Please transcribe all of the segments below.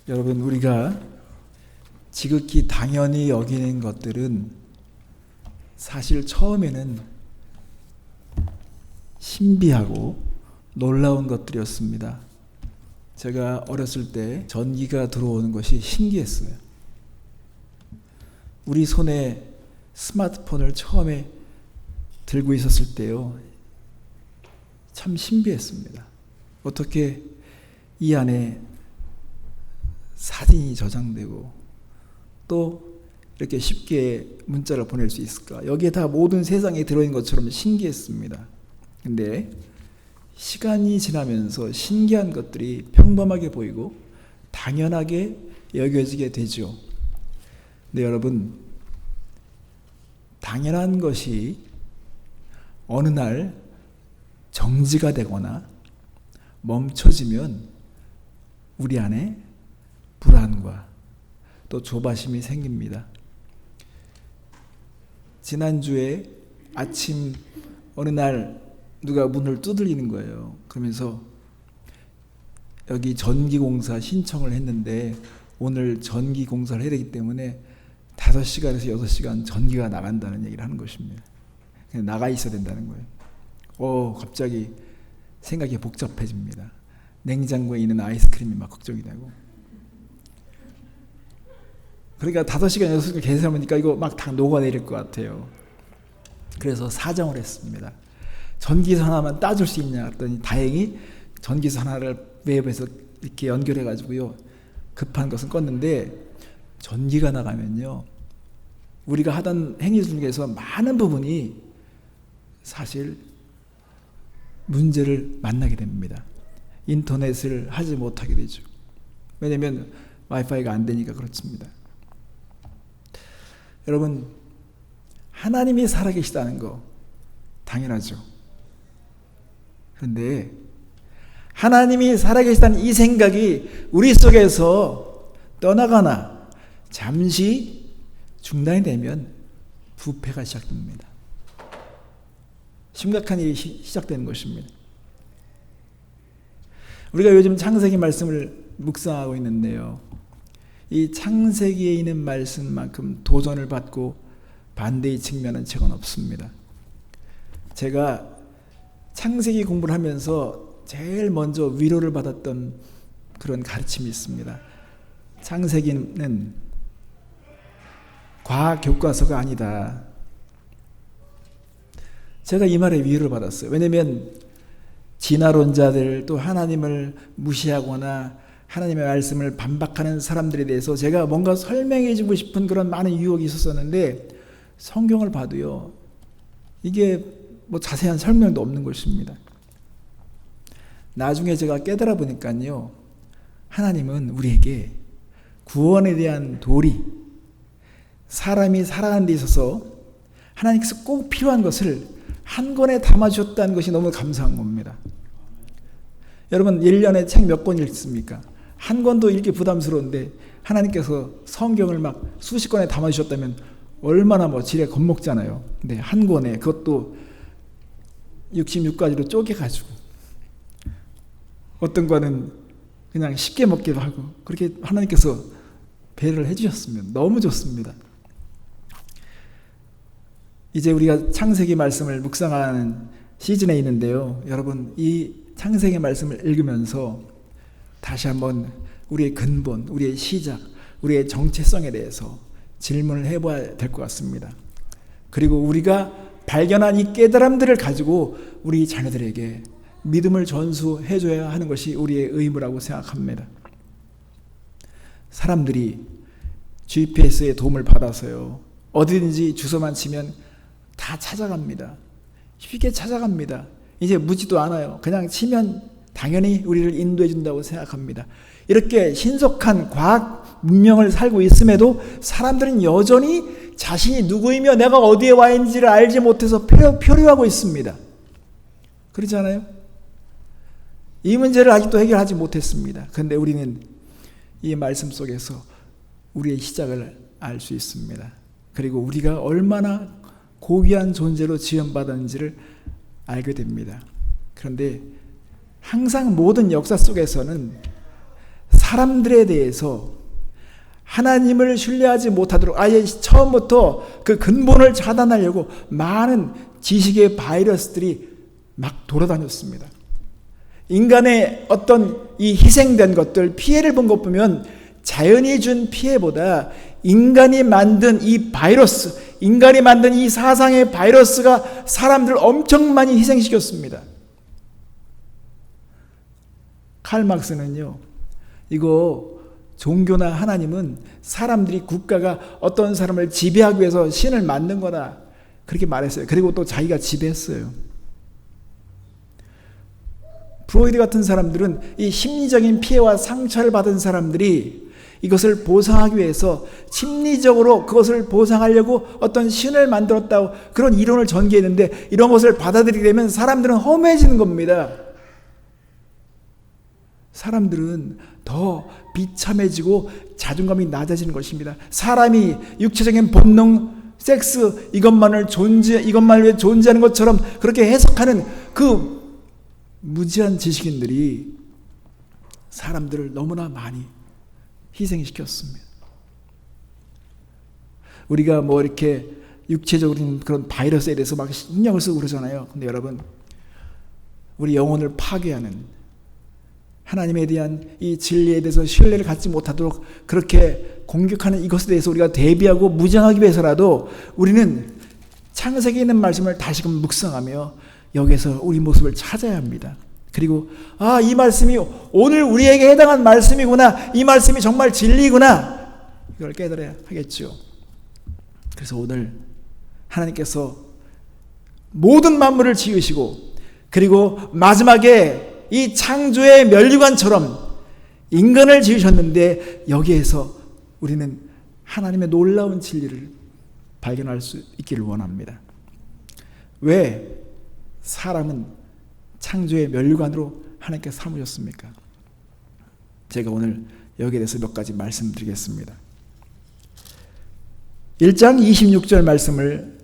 여러분, 우리가 지극히 당연히 여기는 것들은 사실 처음에는 신비하고 놀라운 것들이었습니다. 제가 어렸을 때 전기가 들어오는 것이 신기했어요. 우리 손에 스마트폰을 처음에 들고 있었을 때요, 참 신비했습니다. 어떻게 이 안에 사진이 저장되고 또 이렇게 쉽게 문자를 보낼 수 있을까? 여기에 다 모든 세상이 들어있는 것처럼 신기했습니다. 근데 시간이 지나면서 신기한 것들이 평범하게 보이고 당연하게 여겨지게 되죠. 근데 여러분, 당연한 것이 어느 날 정지가 되거나 멈춰지면 우리 안에 불안과 또 조바심이 생깁니다. 지난주에 아침 어느 날 누가 문을 두드리는 거예요. 그러면서 여기 전기공사 신청을 했는데 오늘 전기공사를 해야 되기 때문에 5시간에서 6시간 전기가 나간다는 얘기를 하는 것입니다. 그냥 나가 있어야 된다는 거예요. 갑자기 생각이 복잡해집니다. 냉장고에 있는 아이스크림이 막 걱정이 되고. 그러니까 5시간, 6시간 계산하니까 이거 막 다 녹아내릴 것 같아요. 그래서 사정을 했습니다. 전기선 하나만 따줄 수 있냐 했더니 다행히 전기선 하나를 웹에서 이렇게 연결해가지고요, 급한 것은 껐는데 전기가 나가면요, 우리가 하던 행위 중에서 많은 부분이 사실 문제를 만나게 됩니다. 인터넷을 하지 못하게 되죠. 왜냐하면 와이파이가 안 되니까 그렇습니다. 여러분, 하나님이 살아계시다는 거 당연하죠. 그런데 하나님이 살아계시다는 이 생각이 우리 속에서 떠나거나 잠시 중단이 되면 부패가 시작됩니다. 심각한 일이 시작되는 것입니다. 우리가 요즘 창세기 말씀을 묵상하고 있는데요, 이 창세기에 있는 말씀만큼 도전을 받고 반대의 측면은 제건 없습니다. 제가 창세기 공부를 하면서 제일 먼저 위로를 받았던 그런 가르침이 있습니다. 창세기는 과학 교과서가 아니다. 제가 이 말에 위로를 받았어요. 왜냐하면 진화론자들, 또 하나님을 무시하거나 하나님의 말씀을 반박하는 사람들에 대해서 제가 뭔가 설명해 주고 싶은 그런 많은 유혹이 있었었는데, 성경을 봐도요, 이게 뭐 자세한 설명도 없는 것입니다. 나중에 제가 깨달아 보니까요, 하나님은 우리에게 구원에 대한 도리, 사람이 살아가는 데 있어서 하나님께서 꼭 필요한 것을 한 권에 담아주셨다는 것이 너무 감사한 겁니다. 여러분, 1년에 책 몇 권 읽습니까? 한 권도 읽기 부담스러운데 하나님께서 성경을 막 수십 권에 담아주셨다면 얼마나 지레 겁먹잖아요. 근데 한 권에, 그것도 66가지로 쪼개가지고, 어떤 거는 그냥 쉽게 먹기도 하고, 그렇게 하나님께서 배려를 해주셨으면 너무 좋습니다. 이제 우리가 창세기 말씀을 묵상하는 시즌에 있는데요, 여러분, 이 창세기 말씀을 읽으면서 다시 한번 우리의 근본, 우리의 시작, 우리의 정체성에 대해서 질문을 해봐야 될 것 같습니다. 그리고 우리가 발견한 이 깨달음들을 가지고 우리 자녀들에게 믿음을 전수해줘야 하는 것이 우리의 의무라고 생각합니다. 사람들이 GPS의 도움을 받아서요, 어디든지 주소만 치면 다 찾아갑니다. 쉽게 찾아갑니다. 이제 묻지도 않아요. 그냥 치면 당연히 우리를 인도해 준다고 생각합니다. 이렇게 신속한 과학 문명을 살고 있음에도 사람들은 여전히 자신이 누구이며 내가 어디에 와 있는지를 알지 못해서 표류하고 있습니다. 그렇지 않아요? 이 문제를 아직도 해결하지 못했습니다. 그런데 우리는 이 말씀 속에서 우리의 시작을 알 수 있습니다. 그리고 우리가 얼마나 고귀한 존재로 지음받았는지를 알게 됩니다. 그런데 항상 모든 역사 속에서는 사람들에 대해서 하나님을 신뢰하지 못하도록 아예 처음부터 그 근본을 차단하려고 많은 지식의 바이러스들이 막 돌아다녔습니다. 인간의 어떤 이 희생된 것들, 피해를 본 것 보면 자연이 준 피해보다 인간이 만든 이 바이러스, 인간이 만든 이 사상의 바이러스가 사람들을 엄청 많이 희생시켰습니다. 칼 막스는요, 이거 종교나 하나님은 사람들이, 국가가 어떤 사람을 지배하기 위해서 신을 만든 거다, 그렇게 말했어요. 그리고 또 자기가 지배했어요. 프로이드 같은 사람들은 이 심리적인 피해와 상처를 받은 사람들이 이것을 보상하기 위해서 심리적으로 그것을 보상하려고 어떤 신을 만들었다고 그런 이론을 전개했는데, 이런 것을 받아들이게 되면 사람들은 허무해지는 겁니다. 사람들은 더 비참해지고 자존감이 낮아지는 것입니다. 사람이 육체적인 본능, 섹스, 이것만을 위해 존재하는 것처럼 그렇게 해석하는 그 무지한 지식인들이 사람들을 너무나 많이 희생시켰습니다. 우리가 뭐 이렇게 육체적인 그런 바이러스에 대해서 막 신경을 쓰고 그러잖아요. 근데 여러분, 우리 영혼을 파괴하는, 하나님에 대한 이 진리에 대해서 신뢰를 갖지 못하도록 그렇게 공격하는 이것에 대해서 우리가 대비하고 무장하기 위해서라도 우리는 창세기에 있는 말씀을 다시금 묵상하며 여기에서 우리 모습을 찾아야 합니다. 그리고 이 말씀이 오늘 우리에게 해당한 말씀이구나, 이 말씀이 정말 진리구나, 이걸 깨달아야 하겠죠. 그래서 오늘 하나님께서 모든 만물을 지으시고 그리고 마지막에 이 창조의 면류관처럼 인간을 지으셨는데, 여기에서 우리는 하나님의 놀라운 진리를 발견할 수 있기를 원합니다. 왜 사람은 창조의 면류관으로 하나님께서 삼으셨습니까? 제가 오늘 여기에 대해서 몇 가지 말씀드리겠습니다. 1장 26절 말씀을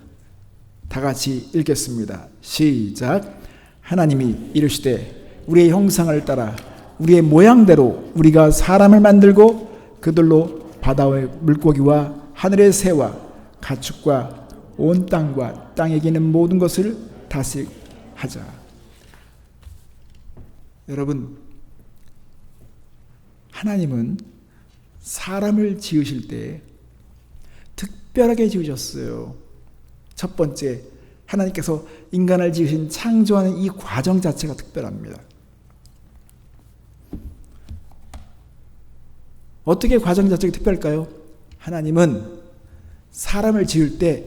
다 같이 읽겠습니다. 시작. 하나님이 이르시되 우리의 형상을 따라 우리의 모양대로 우리가 사람을 만들고 그들로 바다의 물고기와 하늘의 새와 가축과 온 땅과 땅에 기는 모든 것을 다스리하자. 여러분, 하나님은 사람을 지으실 때 특별하게 지으셨어요. 첫 번째, 하나님께서 인간을 지으신 창조하는 이 과정 자체가 특별합니다. 어떻게 과정 자체가 특별할까요? 하나님은 사람을 지을 때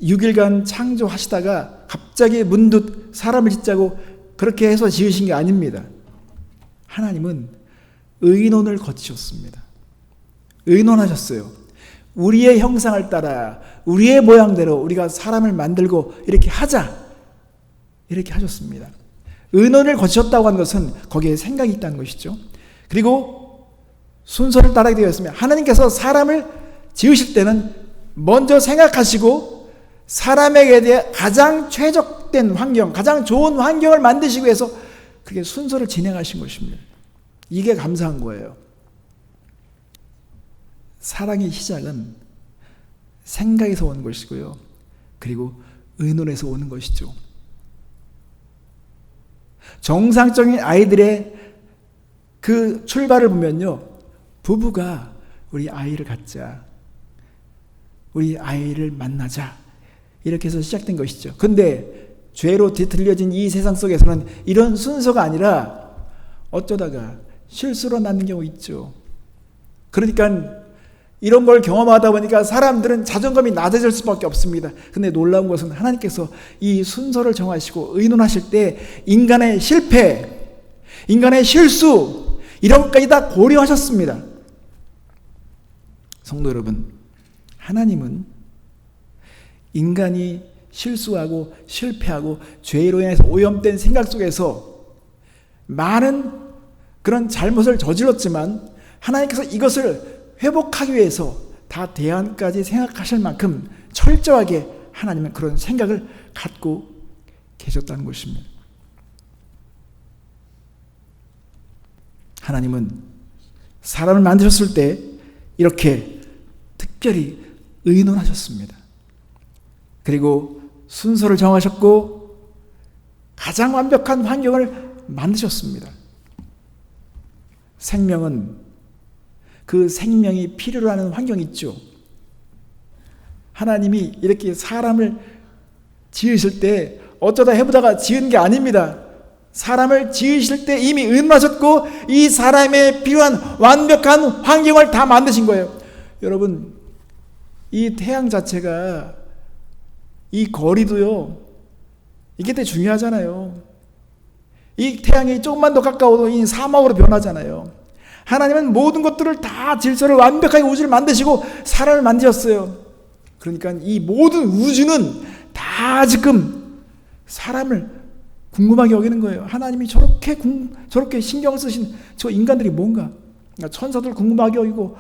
6일간 창조하시다가 갑자기 문득 사람을 짓자고 그렇게 해서 지으신 게 아닙니다. 하나님은 의논을 거치셨습니다. 의논하셨어요. 우리의 형상을 따라 우리의 모양대로 우리가 사람을 만들고 이렇게 하자, 이렇게 하셨습니다. 의논을 거치셨다고 하는 것은 거기에 생각이 있다는 것이죠. 그리고 순서를 따르게 되었으면, 하나님께서 사람을 지으실 때는 먼저 생각하시고 사람에게 대해 가장 최적된 환경, 가장 좋은 환경을 만드시기 위해서 그렇게 순서를 진행하신 것입니다. 이게 감사한 거예요. 사랑의 시작은 생각에서 오는 것이고요, 그리고 의논에서 오는 것이죠. 정상적인 아이들의 그 출발을 보면요, 부부가 우리 아이를 갖자, 우리 아이를 만나자, 이렇게 해서 시작된 것이죠. 근데 죄로 뒤틀려진 이 세상 속에서는 이런 순서가 아니라 어쩌다가 실수로 낳는 경우 있죠. 그러니까 이런 걸 경험하다 보니까 사람들은 자존감이 낮아질 수밖에 없습니다. 근데 놀라운 것은 하나님께서 이 순서를 정하시고 의논하실 때 인간의 실패, 인간의 실수, 이런 것까지 다 고려하셨습니다. 성도 여러분, 하나님은 인간이 실수하고 실패하고 죄로 인해서 오염된 생각 속에서 많은 그런 잘못을 저질렀지만, 하나님께서 이것을 회복하기 위해서 다 대안까지 생각하실 만큼 철저하게 하나님은 그런 생각을 갖고 계셨다는 것입니다. 하나님은 사람을 만드셨을 때 이렇게 특별히 의논하셨습니다. 그리고 순서를 정하셨고 가장 완벽한 환경을 만드셨습니다. 생명은 그 생명이 필요로 하는 환경이 있죠. 하나님이 이렇게 사람을 지으실 때 어쩌다 해보다가 지은 게 아닙니다. 사람을 지으실 때 이미 의논하셨고 이 사람에 필요한 완벽한 환경을 다 만드신 거예요. 여러분, 이 태양 자체가 이 거리도요, 이게 되게 중요하잖아요. 이 태양이 조금만 더 가까워도 이 사막으로 변하잖아요. 하나님은 모든 것들을 다 질서를 완벽하게 우주를 만드시고 사람을 만드셨어요. 그러니까 이 모든 우주는 다 지금 사람을 궁금하게 여기는 거예요. 하나님이 저렇게 신경 쓰신 저 인간들이 뭔가. 그러니까 천사들 궁금하게 여기고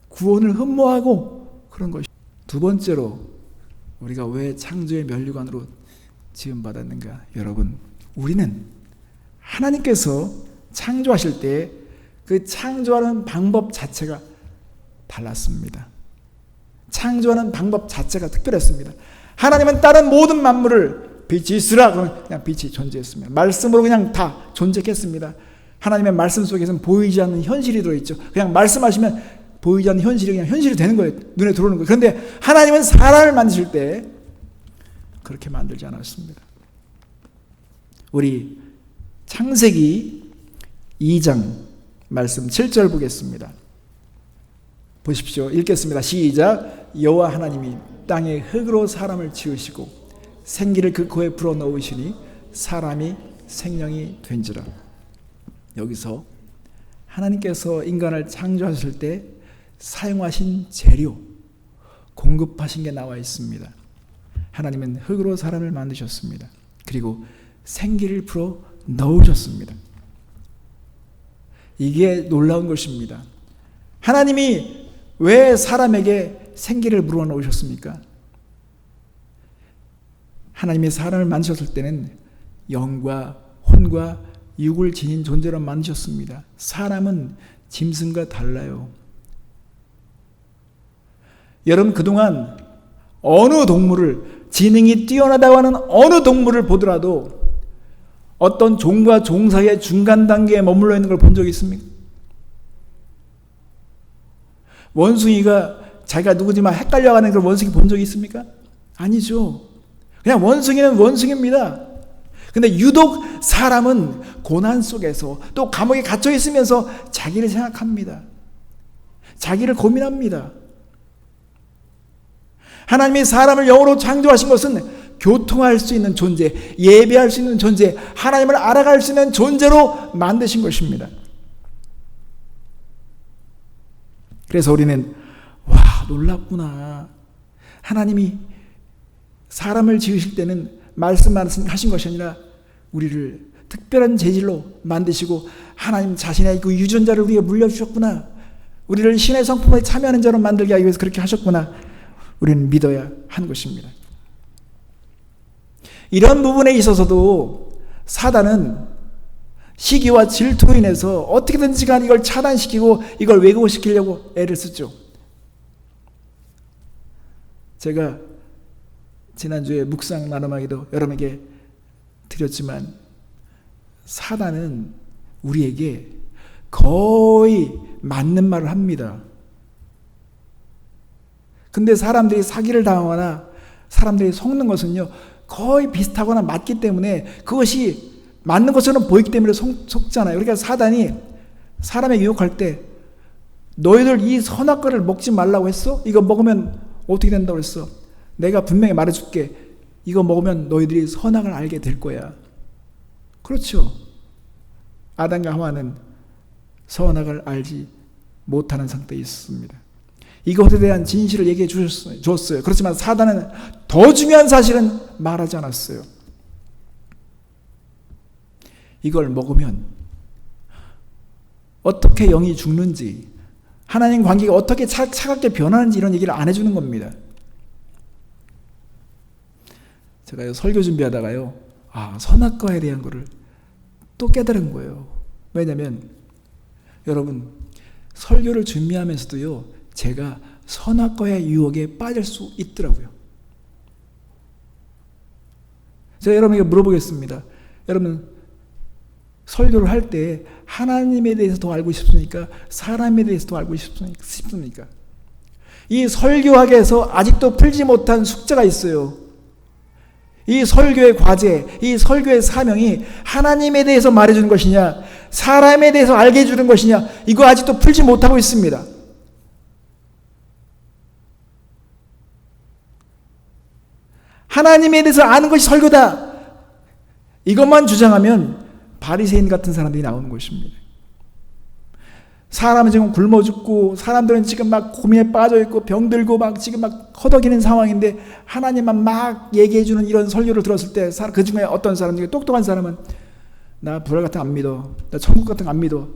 구원을 흠모하고 그런 것이. 두 번째로 우리가 왜 창조의 면류관으로 지음받았는가? 여러분, 우리는 하나님께서 창조하실 때 그 창조하는 방법 자체가 달랐습니다. 창조하는 방법 자체가 특별했습니다. 하나님은 다른 모든 만물을 빛이 있으라 그러면 그냥 빛이 존재했습니다. 말씀으로 그냥 다 존재했습니다. 하나님의 말씀 속에서는 보이지 않는 현실이 들어있죠. 그냥 말씀하시면 보이지 않는 현실이 그냥 현실이 되는 거예요. 눈에 들어오는 거예요. 그런데 하나님은 사람을 만드실 때 그렇게 만들지 않았습니다. 우리 창세기 2장 말씀 7절 보겠습니다. 보십시오. 읽겠습니다. 시작. 여호와 하나님이 땅의 흙으로 사람을 지으시고 생기를 그 코에 불어넣으시니 사람이 생명이 된지라. 여기서 하나님께서 인간을 창조하실 때 사용하신 재료, 공급하신 게 나와 있습니다. 하나님은 흙으로 사람을 만드셨습니다. 그리고 생기를 불어 넣으셨습니다. 이게 놀라운 것입니다. 하나님이 왜 사람에게 생기를 불어 넣으셨습니까? 하나님이 사람을 만드셨을 때는 영과 혼과 육을 지닌 존재로 만드셨습니다. 사람은 짐승과 달라요. 여러분, 그동안 어느 동물을, 지능이 뛰어나다고 하는 어느 동물을 보더라도 어떤 종과 종 사이의 중간 단계에 머물러 있는 걸 본 적이 있습니까? 원숭이가 자기가 누구지 막 헷갈려가는 그런 원숭이 본 적이 있습니까? 아니죠. 그냥 원숭이는 원숭이입니다. 근데 유독 사람은 고난 속에서 또 감옥에 갇혀 있으면서 자기를 생각합니다. 자기를 고민합니다. 하나님이 사람을 영으로 창조하신 것은 교통할 수 있는 존재, 예배할 수 있는 존재, 하나님을 알아갈 수 있는 존재로 만드신 것입니다. 그래서 우리는 와, 놀랍구나. 하나님이 사람을 지으실 때는 말씀하신 것이 아니라 우리를 특별한 재질로 만드시고 하나님 자신의 그 유전자를 우리에게 물려주셨구나. 우리를 신의 성품에 참여하는 자로 만들게 하기 위해서 그렇게 하셨구나. 우리는 믿어야 하는 것입니다. 이런 부분에 있어서도 사단은 시기와 질투로 인해서 어떻게든지 간 이걸 차단시키고 이걸 왜곡시키려고 애를 쓰죠. 제가 지난주에 묵상 나눔하기도 여러분에게 드렸지만 사단은 우리에게 거의 맞는 말을 합니다. 근데 사람들이 사기를 당하거나 사람들이 속는 것은요 거의 비슷하거나 맞기 때문에 그것이 맞는 것처럼 보이기 때문에 속잖아요. 그러니까 사단이 사람에게 유혹할 때 너희들 이 선악과를 먹지 말라고 했어? 이거 먹으면 어떻게 된다고 했어? 내가 분명히 말해줄게. 이거 먹으면 너희들이 선악을 알게 될 거야. 그렇죠. 아담과 하와는 선악을 알지 못하는 상태에 있었습니다. 이것에 대한 진실을 얘기해 주었어요. 그렇지만 사단은 더 중요한 사실은 말하지 않았어요. 이걸 먹으면 어떻게 영이 죽는지, 하나님 관계가 어떻게 차갑게 변하는지 이런 얘기를 안 해주는 겁니다. 제가 설교 준비하다가요, 선악과에 대한 거를 또 깨달은 거예요. 왜냐하면 여러분, 설교를 준비하면서도요, 제가 선악과의 유혹에 빠질 수 있더라고요. 제가 여러분에게 물어보겠습니다. 여러분, 설교를 할 때 하나님에 대해서 더 알고 싶습니까? 사람에 대해서 더 알고 싶습니까? 이 설교학에서 아직도 풀지 못한 숙제가 있어요. 이 설교의 과제, 이 설교의 사명이 하나님에 대해서 말해주는 것이냐, 사람에 대해서 알게 해주는 것이냐, 이거 아직도 풀지 못하고 있습니다. 하나님에 대해서 아는 것이 설교다, 이것만 주장하면 바리새인 같은 사람들이 나오는 것입니다. 사람은 지금 굶어 죽고, 사람들은 지금 막 고민에 빠져 있고, 병들고 막 지금 막 허덕이는 상황인데, 하나님만 막 얘기해 주는 이런 설교를 들었을 때, 그 중에 어떤 사람 중에 똑똑한 사람은 나 불알 같은 거 안 믿어, 나 천국 같은 거 안 믿어,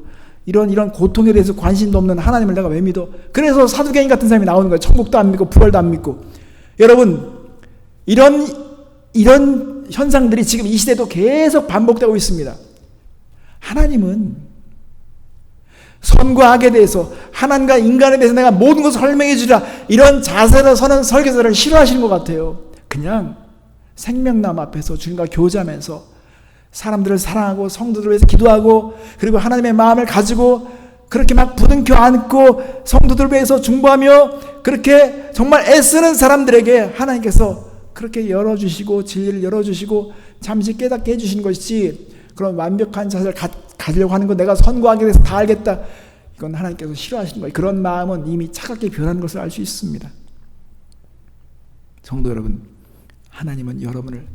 이런 고통에 대해서 관심도 없는 하나님을 내가 왜 믿어? 그래서 사두개인 같은 사람이 나오는 거예요. 천국도 안 믿고 부활도 안 믿고. 여러분, 이런 현상들이 지금 이 시대도 계속 반복되고 있습니다. 하나님은 선과 악에 대해서, 하나님과 인간에 대해서 내가 모든 것을 설명해 주리라, 이런 자세로 서는 설교자를 싫어하시는 것 같아요. 그냥 생명나무 앞에서 주님과 교제하면서 사람들을 사랑하고 성도들을 위해서 기도하고, 그리고 하나님의 마음을 가지고 그렇게 막 부둥켜 안고 성도들을 위해서 중보하며 그렇게 정말 애쓰는 사람들에게 하나님께서 그렇게 열어주시고 진리를 열어주시고 잠시 깨닫게 해주시는 것이지, 그런 완벽한 자세를 가지려고 하는 거, 내가 선과 악에 대해서 다 알겠다, 이건 하나님께서 싫어하시는 거예요. 그런 마음은 이미 차갑게 변하는 것을 알 수 있습니다. 성도 여러분, 하나님은 여러분을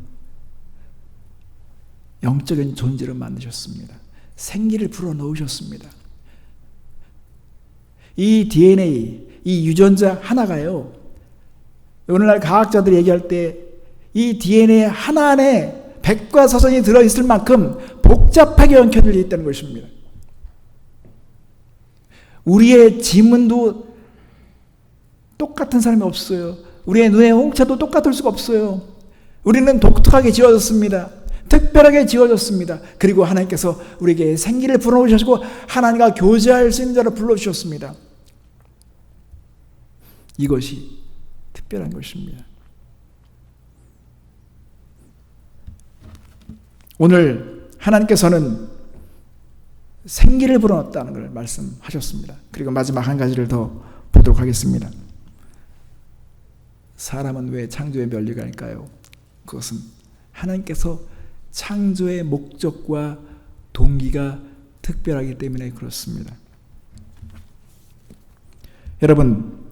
영적인 존재로 만드셨습니다. 생기를 불어넣으셨습니다. 이 DNA, 이 유전자 하나가요, 오늘날 과학자들이 얘기할 때 이 DNA 하나 안에 백과사전이 들어있을 만큼 복잡하게 엉켜져 있다는 것입니다. 우리의 지문도 똑같은 사람이 없어요. 우리의 눈의 홍차도 똑같을 수가 없어요. 우리는 독특하게 지어졌습니다. 특별하게 지어졌습니다. 그리고 하나님께서 우리에게 생기를 불어넣으시고 하나님과 교제할 수 있는 자를 불러주셨습니다. 이것이 특별한 것입니다. 오늘 하나님께서는 생기를 불어넣었다는 걸 말씀하셨습니다. 그리고 마지막 한 가지를 더 보도록 하겠습니다. 사람은 왜 창조의 면류가 아닐까요? 그것은 하나님께서 창조의 목적과 동기가 특별하기 때문에 그렇습니다. 여러분,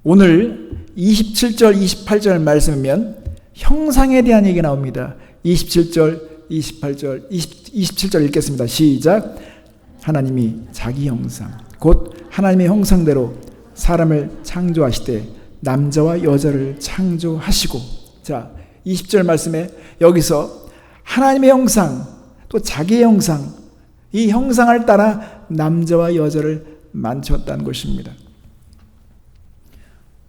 오늘 27절, 28절 말씀이면 형상에 대한 얘기가 나옵니다. 27절, 28절, 27절 읽겠습니다. 시작. 하나님이 자기 형상, 곧 하나님의 형상대로 사람을 창조하시되 남자와 여자를 창조하시고. 자, 20절 말씀에 여기서 하나님의 형상, 또 자기의 형상, 이 형상을 따라 남자와 여자를 만드셨다는 것입니다.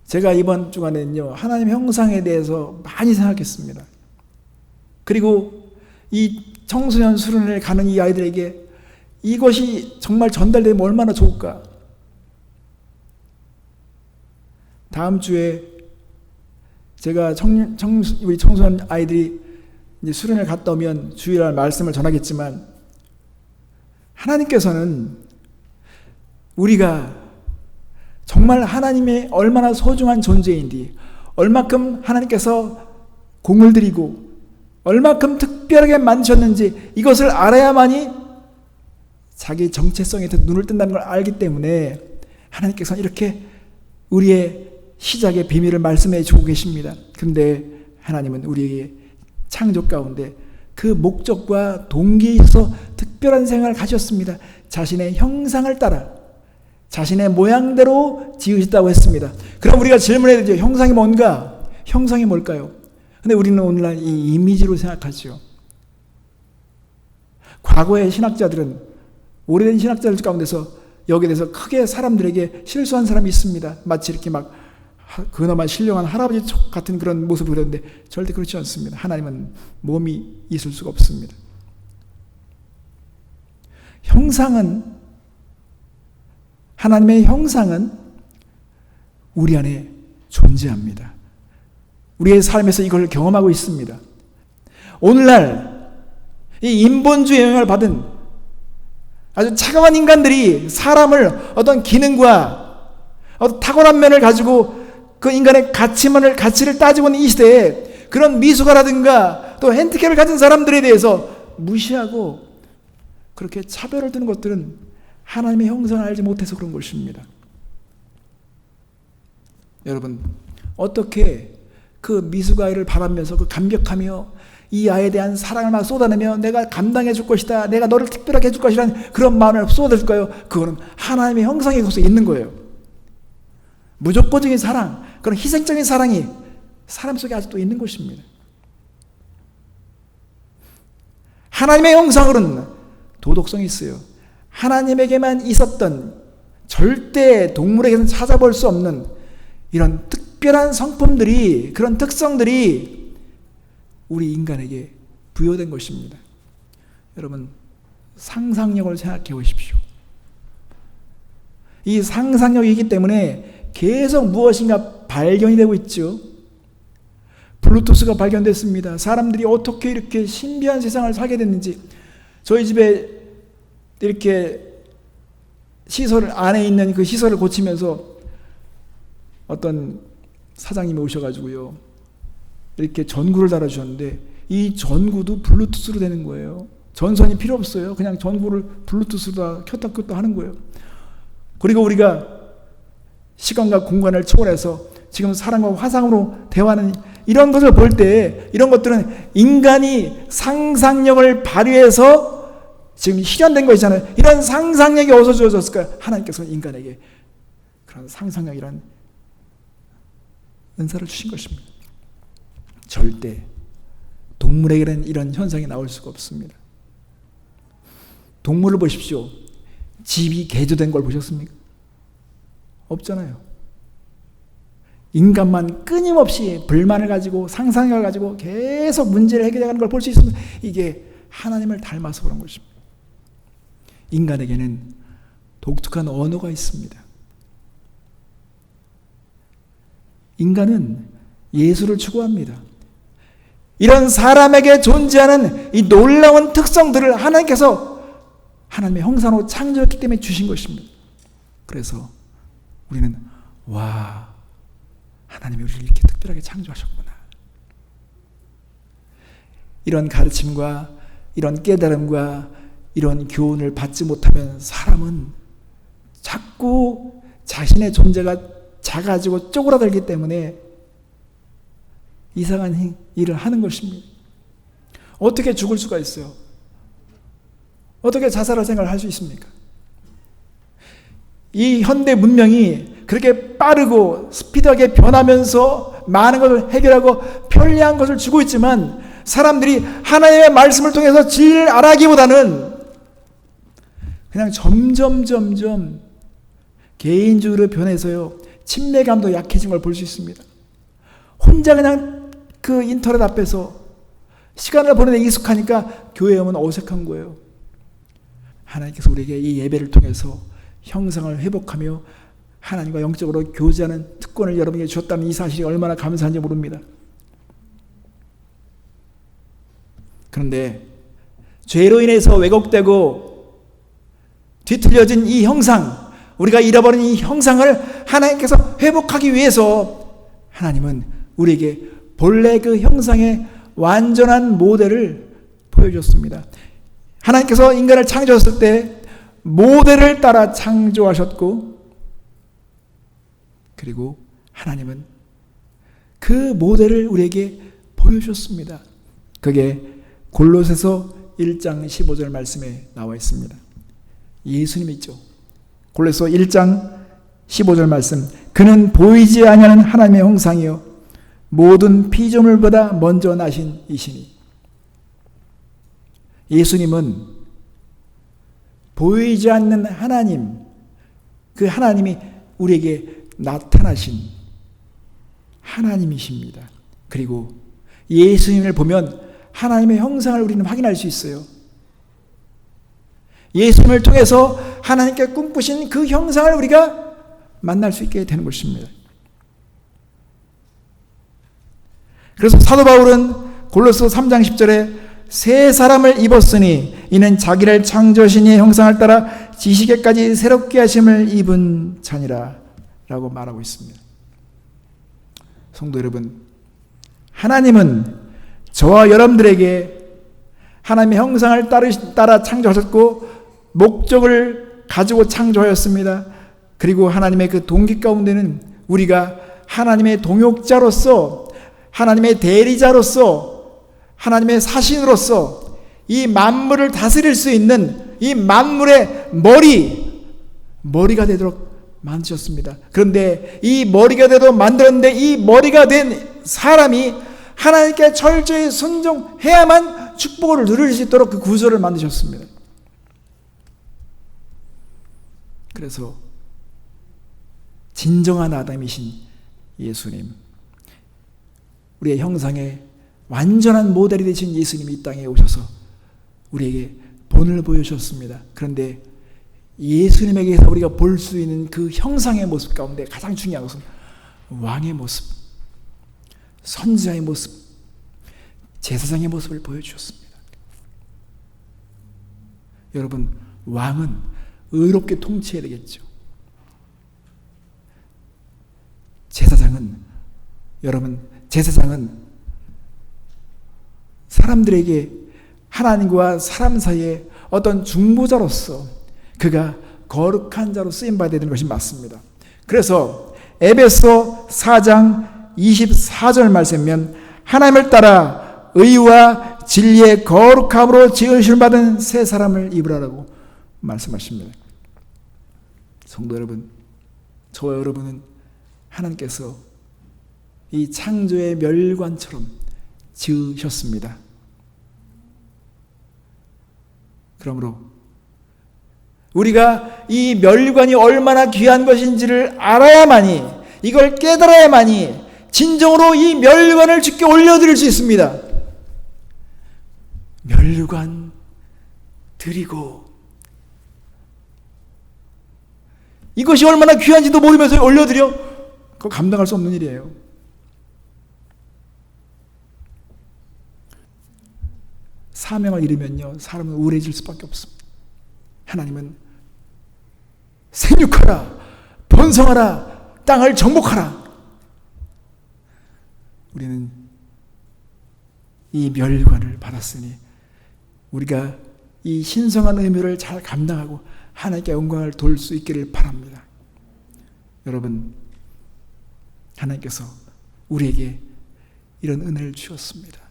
제가 이번 주간에는요, 하나님의 형상에 대해서 많이 생각했습니다. 그리고 이 청소년 수련회를 가는 이 아이들에게 이것이 정말 전달되면 얼마나 좋을까. 다음 주에 제가 우리 청소년 아이들이 이제 수련회를 갔다 오면 주일날 말씀을 전하겠지만, 하나님께서는 우리가 정말 하나님의 얼마나 소중한 존재인지, 얼마큼 하나님께서 공을 들이고 얼마큼 특별하게 만드셨는지 이것을 알아야만이 자기 정체성에 눈을 뜬다는 걸 알기 때문에 하나님께서는 이렇게 우리의 시작의 비밀을 말씀해 주고 계십니다. 그런데 하나님은 우리에게 창조 가운데 그 목적과 동기에 있어서 특별한 생각을 가졌습니다. 자신의 형상을 따라 자신의 모양대로 지으셨다고 했습니다. 그럼 우리가 질문해야 되죠. 형상이 뭔가? 형상이 뭘까요? 근데 우리는 오늘날 이 이미지로 생각하죠. 과거의 신학자들은, 오래된 신학자들 가운데서 여기에 대해서 크게 사람들에게 실수한 사람이 있습니다. 마치 이렇게 막 그나마 신령한 할아버지 척 같은 그런 모습을 그렸는데 절대 그렇지 않습니다. 하나님은 몸이 있을 수가 없습니다. 하나님의 형상은 우리 안에 존재합니다. 우리의 삶에서 이걸 경험하고 있습니다. 오늘날 이 인본주의 영향을 받은 아주 차가운 인간들이 사람을 어떤 기능과 어떤 타고난 면을 가지고 그 인간의 가치를 따지고 있는 이 시대에 그런 미숙아라든가 또 핸디캡을 가진 사람들에 대해서 무시하고 그렇게 차별을 두는 것들은 하나님의 형상을 알지 못해서 그런 것입니다. 여러분, 어떻게 그 미숙아이를 바라면서 그 감격하며 이 아이에 대한 사랑을 막 쏟아내며 내가 감당해 줄 것이다, 내가 너를 특별하게 해줄 것이라는 그런 마음을 쏟아줄까요? 그거는 하나님의 형상에 거기서 있는 거예요. 무조건적인 사랑, 그런 희생적인 사랑이 사람 속에 아직도 있는 것입니다. 하나님의 형상으로는 도덕성이 있어요. 하나님에게만 있었던 절대 동물에게는 찾아볼 수 없는 이런 특별한 성품들이, 그런 특성들이 우리 인간에게 부여된 것입니다. 여러분, 상상력을 생각해 보십시오. 이 상상력이기 때문에 계속 무엇인가 발견이 되고 있죠. 블루투스가 발견됐습니다. 사람들이 어떻게 이렇게 신비한 세상을 살게 됐는지. 저희 집에 이렇게 시설 안에 있는 그 시설을 고치면서 어떤 사장님이 오셔가지고요, 이렇게 전구를 달아주셨는데 이 전구도 블루투스로 되는 거예요. 전선이 필요 없어요. 그냥 전구를 블루투스로 다 켰다 켰다 하는 거예요. 그리고 우리가 시간과 공간을 초월해서 지금 사람과 화상으로 대화하는 이런 것을 볼 때, 이런 것들은 인간이 상상력을 발휘해서 지금 실현된 것이잖아요. 이런 상상력이 어디서 주어졌을까요? 하나님께서 인간에게 그런 상상력이란 은사를 주신 것입니다. 절대 동물에게는 이런 현상이 나올 수가 없습니다. 동물을 보십시오. 집이 개조된 걸 보셨습니까? 없잖아요. 인간만 끊임없이 불만을 가지고 상상력을 가지고 계속 문제를 해결해가는 걸 볼 수 있습니다. 이게 하나님을 닮아서 그런 것입니다. 인간에게는 독특한 언어가 있습니다. 인간은 예수를 추구합니다. 이런 사람에게 존재하는 이 놀라운 특성들을 하나님께서 하나님의 형상으로 창조했기 때문에 주신 것입니다. 그래서 우리는 와, 하나님이 우리를 이렇게 특별하게 창조하셨구나. 이런 가르침과 이런 깨달음과 이런 교훈을 받지 못하면 사람은 자꾸 자신의 존재가 작아지고 쪼그라들기 때문에 이상한 일을 하는 것입니다. 어떻게 죽을 수가 있어요? 어떻게 자살할 생각을 할 수 있습니까? 이 현대 문명이 그렇게 빠르고 스피드하게 변하면서 많은 것을 해결하고 편리한 것을 주고 있지만 사람들이 하나님의 말씀을 통해서 진리를 알아기보다는 그냥 점점 개인주의로 변해서요, 친밀감도 약해진 걸 볼 수 있습니다. 혼자 그냥 그 인터넷 앞에서 시간을 보내는 데 익숙하니까 교회 오면 어색한 거예요. 하나님께서 우리에게 이 예배를 통해서 형상을 회복하며 하나님과 영적으로 교제하는 특권을 여러분에게 주었다는 이 사실이 얼마나 감사한지 모릅니다. 그런데 죄로 인해서 왜곡되고 뒤틀려진 이 형상, 우리가 잃어버린 이 형상을 하나님께서 회복하기 위해서 하나님은 우리에게 본래 그 형상의 완전한 모델을 보여줬습니다. 하나님께서 인간을 창조하셨을 때 모델을 따라 창조하셨고, 그리고 하나님은 그 모델을 우리에게 보여주셨습니다. 그게 골로새서 1장 15절 말씀에 나와 있습니다. 예수님이 있죠. 골로새서 1장 15절 말씀. 그는 보이지 아니하는 하나님의 형상이요 모든 피조물보다 먼저 나신 이시니. 예수님은 보이지 않는 하나님, 그 하나님이 우리에게 나타나신 하나님이십니다. 그리고 예수님을 보면 하나님의 형상을 우리는 확인할 수 있어요. 예수님을 통해서 하나님께 꿈꾸신 그 형상을 우리가 만날 수 있게 되는 것입니다. 그래서 사도 바울은 골로새 3장 10절에 새 사람을 입었으니 이는 자기를 창조하신 이의 형상을 따라 지식에까지 새롭게 하심을 입은 자니라 라고 말하고 있습니다. 성도 여러분, 하나님은 저와 여러분들에게 하나님의 형상을 따라 창조하셨고 목적을 가지고 창조하였습니다. 그리고 하나님의 그 동기 가운데는 우리가 하나님의 동역자로서, 하나님의 대리자로서, 하나님의 사신으로서 이 만물을 다스릴 수 있는 이 만물의 머리가 되도록 만드셨습니다. 그런데 이 머리가 되도록 만들었는데 이 머리가 된 사람이 하나님께 철저히 순종해야만 축복을 누릴 수 있도록 그 구조를 만드셨습니다. 그래서 진정한 아담이신 예수님, 우리의 형상의 완전한 모델이 되신 예수님이 이 땅에 오셔서 우리에게 본을 보여주셨습니다. 그런데 예수님에게서 우리가 볼 수 있는 그 형상의 모습 가운데 가장 중요한 것은 왕의 모습, 선지자의 모습, 제사장의 모습을 보여주셨습니다. 여러분, 왕은 의롭게 통치해야 되겠죠. 제사장은 사람들에게 하나님과 사람 사이에 어떤 중보자로서 그가 거룩한 자로 쓰임받아야 되는 것이 맞습니다. 그래서 에베소 4장 24절 말씀이면 하나님을 따라 의와 진리의 거룩함으로 지으심을 받은 새 사람을 입으라라고 말씀하십니다. 성도 여러분, 저와 여러분은 하나님께서 이 창조의 멸관처럼 지으셨습니다. 그러므로 우리가 이 멸관이 얼마나 귀한 것인지를 알아야만이, 이걸 깨달아야만이 진정으로 이 멸관을 주께 올려드릴 수 있습니다. 멸관 드리고, 이것이 얼마나 귀한지도 모르면서 올려드려? 그거 감당할 수 없는 일이에요. 사명을 잃으면요, 사람은 우울해질 수밖에 없습니다. 하나님은 생육하라, 번성하라, 땅을 정복하라. 우리는 이 멸관을 받았으니 우리가 이 신성한 의무를 잘 감당하고 하나님께 영광을 돌 수 있기를 바랍니다. 여러분, 하나님께서 우리에게 이런 은혜를 주셨습니다.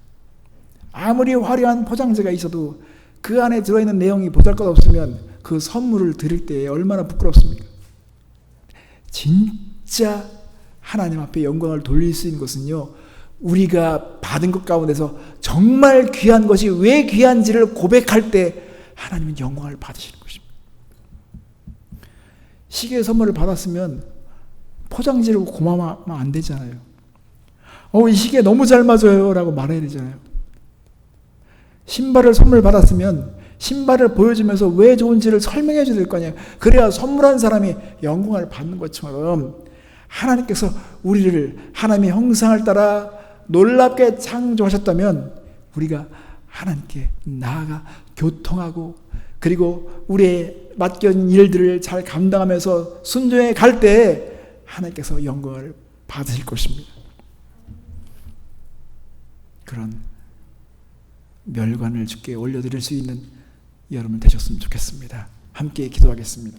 아무리 화려한 포장재가 있어도 그 안에 들어있는 내용이 보잘것없으면 그 선물을 드릴 때 얼마나 부끄럽습니까? 진짜 하나님 앞에 영광을 돌릴 수 있는 것은요, 우리가 받은 것 가운데서 정말 귀한 것이 왜 귀한지를 고백할 때 하나님은 영광을 받으시는 것입니다. 시계 선물을 받았으면 포장지를 고마워하면 안 되잖아요. 이 시계 너무 잘 맞아요 라고 말해야 되잖아요. 신발을 선물 받았으면 신발을 보여주면서 왜 좋은지를 설명해 줘야 될 거 아니에요. 그래야 선물한 사람이 영광을 받는 것처럼 하나님께서 우리를 하나님의 형상을 따라 놀랍게 창조하셨다면 우리가 하나님께 나아가 교통하고, 그리고 우리의 맡겨진 일들을 잘 감당하면서 순종해 갈 때 하나님께서 영광을 받으실 것입니다. 그런 멸관을 주께 올려드릴 수 있는 여러분 되셨으면 좋겠습니다. 함께 기도하겠습니다.